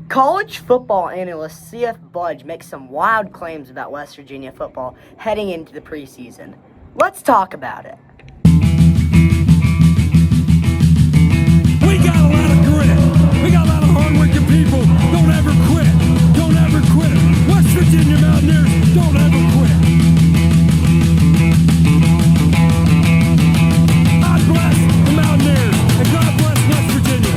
College football analyst CFBudge makes some wild claims about West Virginia football heading into the preseason. Let's talk about it. We got a lot of grit. We got a lot of hard-working people. Don't ever quit. Don't ever quit. West Virginia Mountaineers, don't ever quit. God bless the Mountaineers, and God bless West Virginia.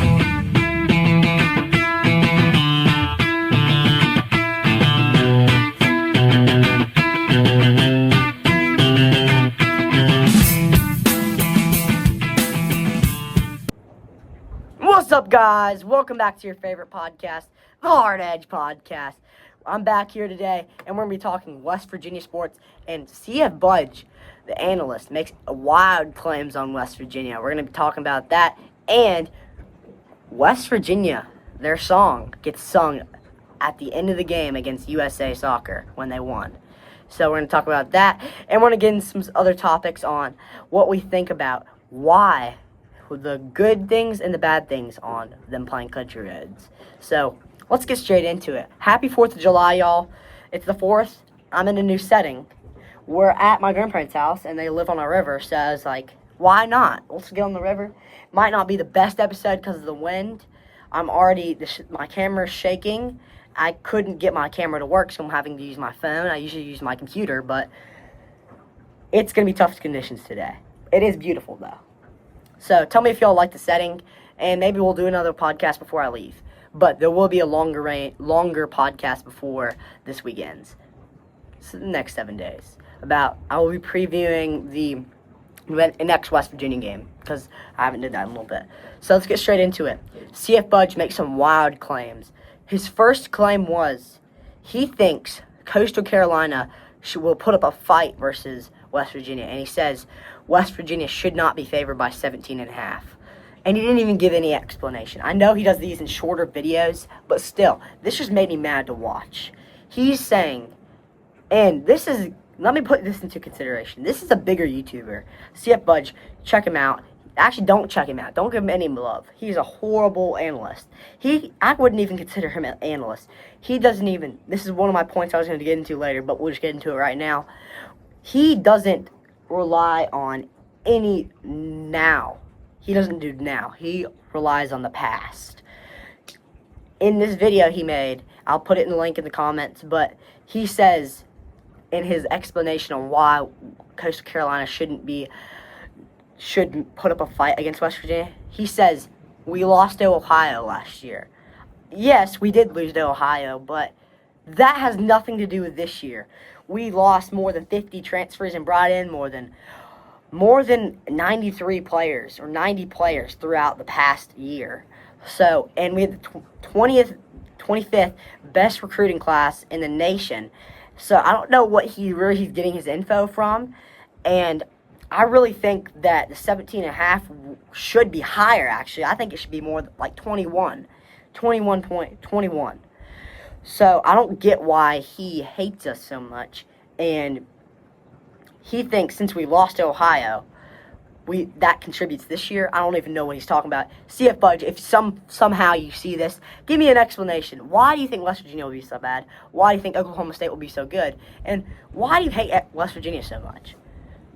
What's up, guys? Welcome back to your favorite podcast, the Hard Edge Podcast. I'm back here today, and we're going to be talking West Virginia sports, and CFBudge, the analyst, makes wild claims on West Virginia. We're going to be talking about that, and West Virginia, their song gets sung at the end of the game against USA Soccer when they won. So we're going to talk about that, and we're going to get into some other topics on what we think about why the good things and the bad things on them playing country roads. So let's get straight into it. Happy 4th of July, y'all. It's the 4th. I'm in a new setting. We're at my grandparents' house, and they live on a river, so I was like, why not? Let's get on the river. Might not be the best episode because of the wind. My camera's shaking. I couldn't get my camera to work, so I'm having to use my phone. I usually use my computer, but it's going to be tough conditions today. It is beautiful, though. So tell me if y'all like the setting, and maybe we'll do another podcast before I leave. But there will be a longer podcast before this weekend's. So the next 7 days. I will be previewing the next West Virginia game, because I haven't did that in a little bit. So let's get straight into it. CFBudge makes some wild claims. His first claim was he thinks Coastal Carolina will put up a fight versus West Virginia, and he says West Virginia should not be favored by 17.5. And he didn't even give any explanation. I know he does these in shorter videos, but still, this just made me mad to watch. He's saying, and let me put this into consideration. This is a bigger YouTuber. CFBudge, check him out. Actually, don't check him out. Don't give him any love. He's a horrible analyst. I wouldn't even consider him an analyst. This is one of my points I was going to get into later, but we'll just get into it right now. He doesn't rely on any now. He doesn't do now. He relies on the past. In this video he made, I'll put it in the link in the comments, but he says in his explanation on why Coastal Carolina should put up a fight against West Virginia, he says, we lost to Ohio last year. Yes, we did lose to Ohio, but that has nothing to do with this year. We lost more than 50 transfers and brought in more than 93 players or 90 players throughout the past year. So, and we had the 25th best recruiting class in the nation. So I don't know what he's getting his info from, and I really think that the 17.5 should be higher, actually. I think it should be more like 21. So I don't get why he hates us so much. And he thinks since we lost to Ohio, that contributes this year. I don't even know what he's talking about. CFBudge, if somehow you see this, give me an explanation. Why do you think West Virginia will be so bad? Why do you think Oklahoma State will be so good? And why do you hate West Virginia so much?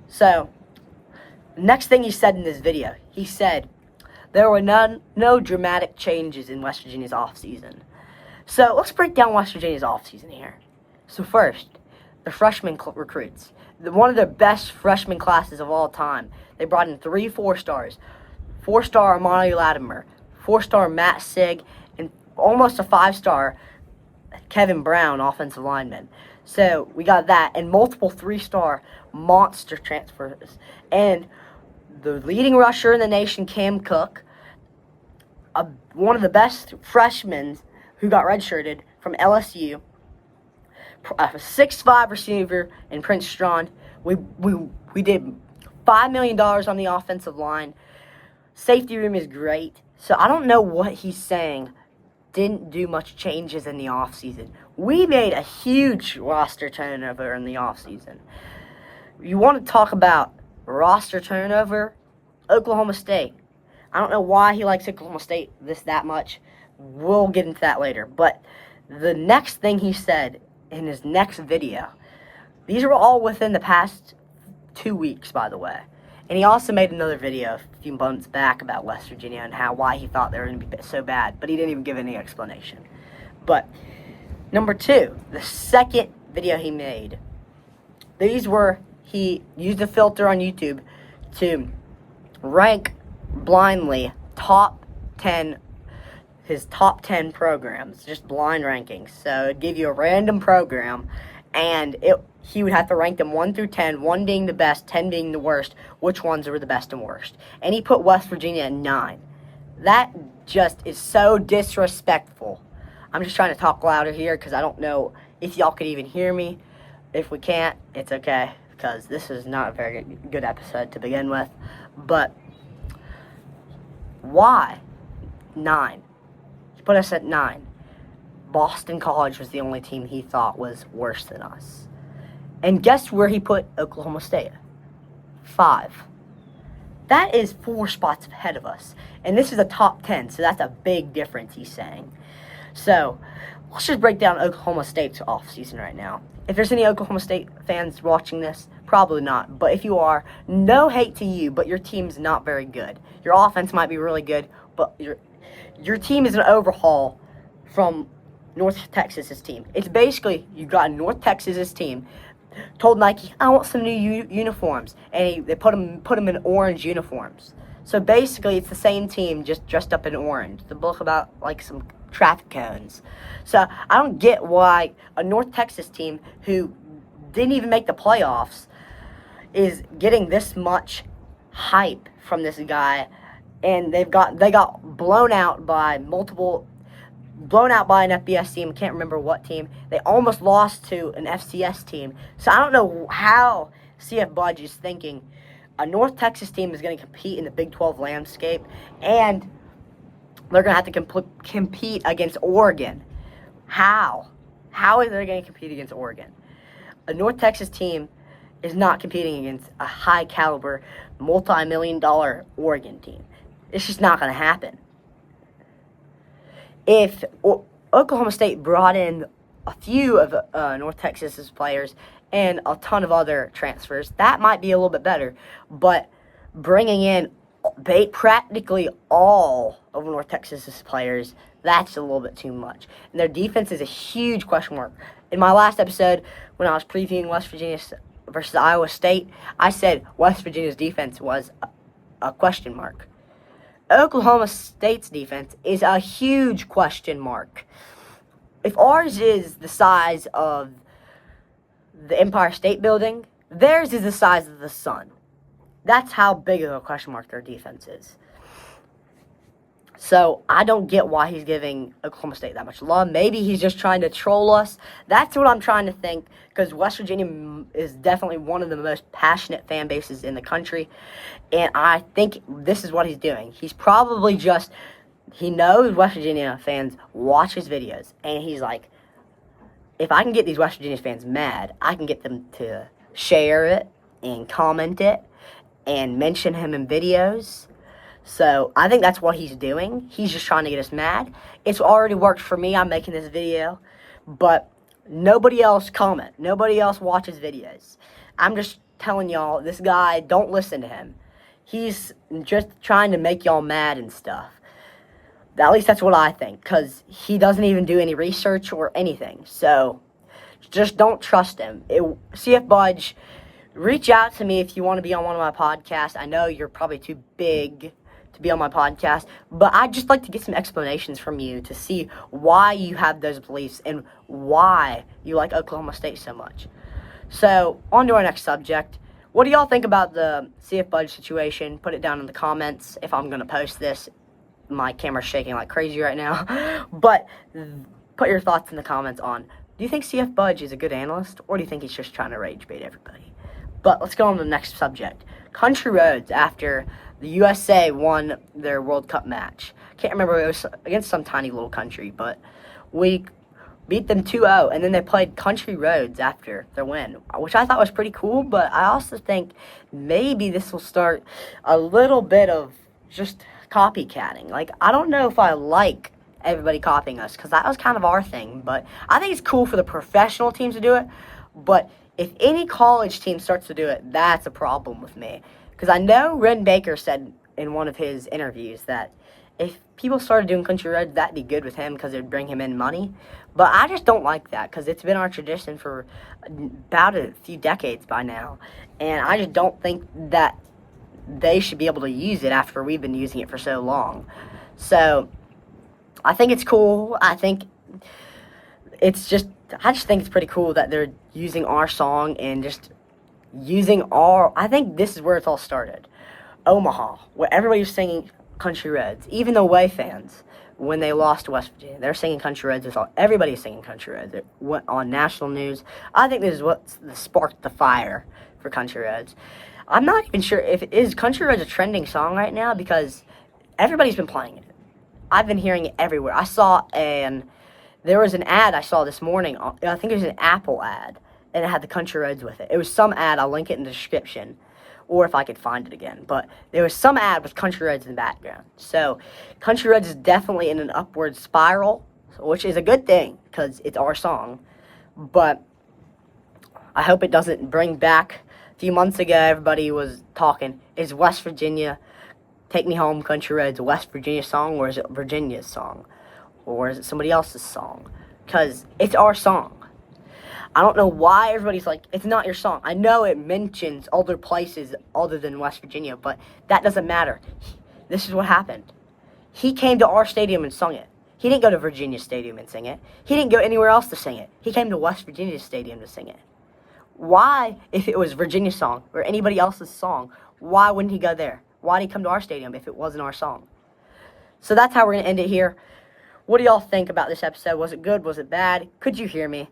So, next thing he said in this video, he said there were no dramatic changes in West Virginia's offseason. So let's break down West Virginia's offseason here. So first, the freshman recruits. One of the best freshman classes of all time. They brought in 3 4-stars. 4-star Amani Latimer, 4-star Matt Sig, and almost a 5-star Kevin Brown, offensive lineman. So we got that, and multiple 3-star monster transfers. And the leading rusher in the nation, Cam Cook, one of the best freshmen who got redshirted from LSU, a 6'5" receiver in Prince Strachan. We did $5 million on the offensive line. Safety room is great. So I don't know what he's saying. Didn't do much changes in the offseason. We made a huge roster turnover in the offseason. You want to talk about roster turnover? Oklahoma State. I don't know why he likes Oklahoma State that much, we'll get into that later. But the next thing he said in his next video, these were all within the past 2 weeks, by the way. And he also made another video a few months back about West Virginia and why he thought they were going to be so bad, but he didn't even give any explanation. But number 2, the second video he made, he used a filter on YouTube to rank blindly his top 10 programs, just blind rankings. So it'd give you a random program, and he would have to rank them 1 through 10, 1 being the best, 10 being the worst, which ones were the best and worst. And he put West Virginia at 9. That just is so disrespectful. I'm just trying to talk louder here because I don't know if y'all could even hear me. If we can't, it's okay, because this is not a very good episode to begin with. But why 9? He put us at 9. Boston College was the only team he thought was worse than us. And guess where he put Oklahoma State? 5. That is 4 spots ahead of us. And this is a top 10, so that's a big difference, he's saying. So, let's just break down Oklahoma State's offseason right now. If there's any Oklahoma State fans watching this, probably not. But if you are, no hate to you, but your team's not very good. Your offense might be really good, but your team is an overhaul from North Texas's team. It's basically, you got North Texas's team, told Nike, I want some new uniforms, and they put them in orange uniforms. So basically, it's the same team, just dressed up in orange. The book about, like, some traffic cones. So I don't get why a North Texas team who didn't even make the playoffs is getting this much hype from this guy, and they got blown out by an FBS team. Can't remember what team. They almost lost to an FCS team. So I don't know how CFBudge is thinking a North Texas team is going to compete in the Big 12 landscape, and they're going to have to compete against Oregon. How? How are they going to compete against Oregon? A North Texas team is not competing against a high-caliber, multi-million-dollar Oregon team. It's just not going to happen. If Oklahoma State brought in a few of North Texas's players and a ton of other transfers, that might be a little bit better. But bringing in practically all of North Texas's players, that's a little bit too much. And their defense is a huge question mark. In my last episode, when I was previewing West Virginia versus Iowa State, I said West Virginia's defense was a question mark. Oklahoma State's defense is a huge question mark. If ours is the size of the Empire State Building, theirs is the size of the sun. That's how big of a question mark their defense is. So I don't get why he's giving Oklahoma State that much love. Maybe he's just trying to troll us. That's what I'm trying to think, because West Virginia is definitely one of the most passionate fan bases in the country. And I think this is what he's doing. He's probably he knows West Virginia fans watch his videos. And he's like, if I can get these West Virginia fans mad, I can get them to share it and comment it and mention him in videos. So I think that's what he's doing. He's just trying to get us mad. It's already worked for me. I'm making this video. But nobody else comment. Nobody else watches videos. I'm just telling y'all, this guy, don't listen to him. He's just trying to make y'all mad and stuff. At least that's what I think, because he doesn't even do any research or anything. So just don't trust him. CFBudge, reach out to me if you want to be on one of my podcasts. I know you're probably too big to be on my podcast, but I'd just like to get some explanations from you to see why you have those beliefs and why you like Oklahoma State so much. So, on to our next subject. What do y'all think about the CFBudge situation? Put it down in the comments if I'm going to post this. My camera's shaking like crazy right now. But put your thoughts in the comments on, do you think CFBudge is a good analyst, or do you think he's just trying to rage bait everybody? But let's go on to the next subject. Country roads after the USA won their World Cup match. Can't remember, it was against some tiny little country, but we beat them 2-0, and then they played country roads after their win, which I thought was pretty cool. But I also think maybe this will start a little bit of just copycatting. Like, I don't know if I like everybody copying us, because that was kind of our thing. But I think it's cool for the professional teams to do it. But if any college team starts to do it, that's a problem with me. Because I know Ren Baker said in one of his interviews that if people started doing country roads, that'd be good with him because it would bring him in money. But I just don't like that because it's been our tradition for about a few decades by now. And I just don't think that they should be able to use it after we've been using it for so long. So I think it's cool. I just think it's pretty cool that they're using our song and just using I think this is where it's all started. Omaha, where everybody was singing country roads. Even the away fans, when they lost to West Virginia, they're singing country roads. Everybody's singing country roads. It went on national news. I think this is what sparked the fire for country roads. I'm not even sure if country roads a trending song right now because everybody's been playing it. I've been hearing it everywhere. There was an ad I saw this morning. I think it was an Apple ad, and it had the country roads with it. It was some ad. I'll link it in the description, or if I could find it again. But there was some ad with country roads in the background. So country roads is definitely in an upward spiral, which is a good thing because it's our song. But I hope it doesn't bring back. A few months ago, everybody was talking, is West Virginia, Take Me Home, Country Roads, a West Virginia song, or is it Virginia's song? Or is it somebody else's song? Because it's our song. I don't know why everybody's like, it's not your song. I know it mentions other places other than West Virginia, but that doesn't matter. This is what happened. He came to our stadium and sung it. He didn't go to Virginia Stadium and sing it. He didn't go anywhere else to sing it. He came to West Virginia Stadium to sing it. Why, if it was Virginia's song or anybody else's song, why wouldn't he go there? Why did he come to our stadium if it wasn't our song? So that's how we're going to end it here. What do y'all think about this episode? Was it good? Was it bad? Could you hear me?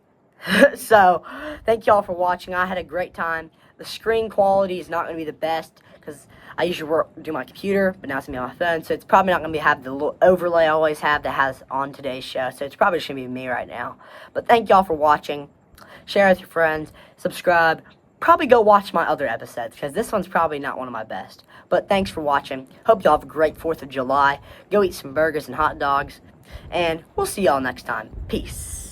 So, thank y'all for watching. I had a great time. The screen quality is not going to be the best because I usually do my computer, but now it's going to be on my phone. So, it's probably not going to have the little overlay I always have that has on today's show. So, it's probably just going to be me right now. But thank y'all for watching. Share with your friends. Subscribe. Probably go watch my other episodes because this one's probably not one of my best. But thanks for watching. Hope y'all have a great 4th of July. Go eat some burgers and hot dogs. And we'll see y'all next time. Peace.